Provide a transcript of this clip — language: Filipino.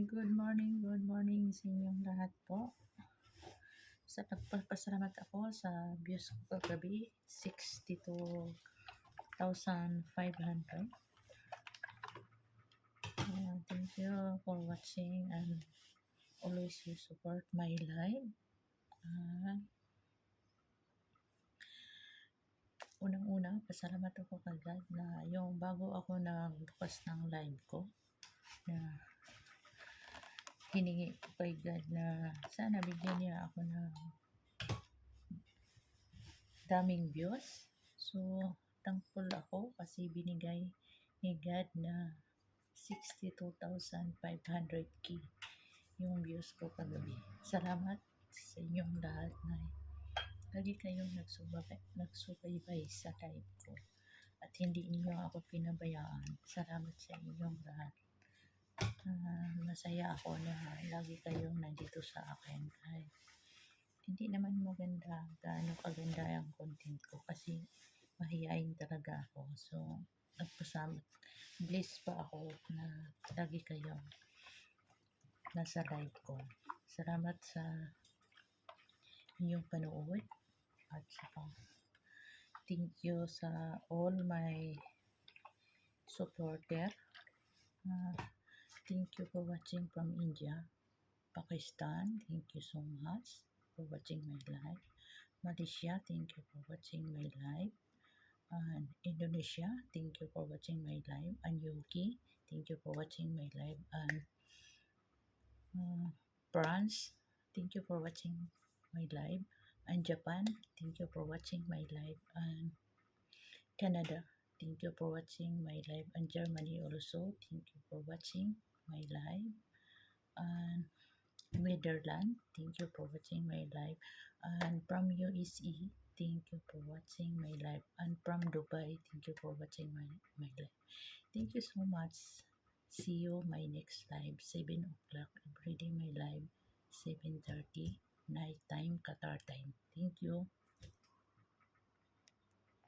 Good morning sa inyong lahat po. Nagpapasalamat ako sa views ko kagabi, 62,500. Thank you for watching and always you support my live. Unang-una, pasalamat ako kagad na yung bago ako nagbukas ng live ko, na hiningi ko kay God na sana bigyan niya ako ng daming views. So, thankful ako kasi binigay ni God na 62,500k yung views ko kagabi. Salamat sa inyong lahat na lagi kayong nagsubaybay sa live ko at hindi niyo ako pinabayaan. Salamat sa inyong lahat. Masaya ako na lagi kayong nandito sa akin. Ay, hindi naman maganda gaano kaganda yung content ko kasi mahihain talaga ako. So, nagpasalamat. Blessed pa ako na lagi kayong nasa live ko. Salamat sa inyong panood at saka thank you sa all my supporter. Thank you for watching from India, Pakistan. Thank you so much for watching my live. Malaysia, thank you for watching my live. And Indonesia, thank you for watching my live. And UK, thank you for watching my live. And France, thank you for watching my live. And Japan, thank you for watching my live. And Canada, thank you for watching my live. And Germany also, thank you for watching my live. And Netherlands, thank you for watching my live. And from USA, thank you for watching my live. And from Dubai, thank you for watching my live. Thank you so much. See you my next live, 7 o'clock every day my live, 7:30 night time, Qatar time. Thank you.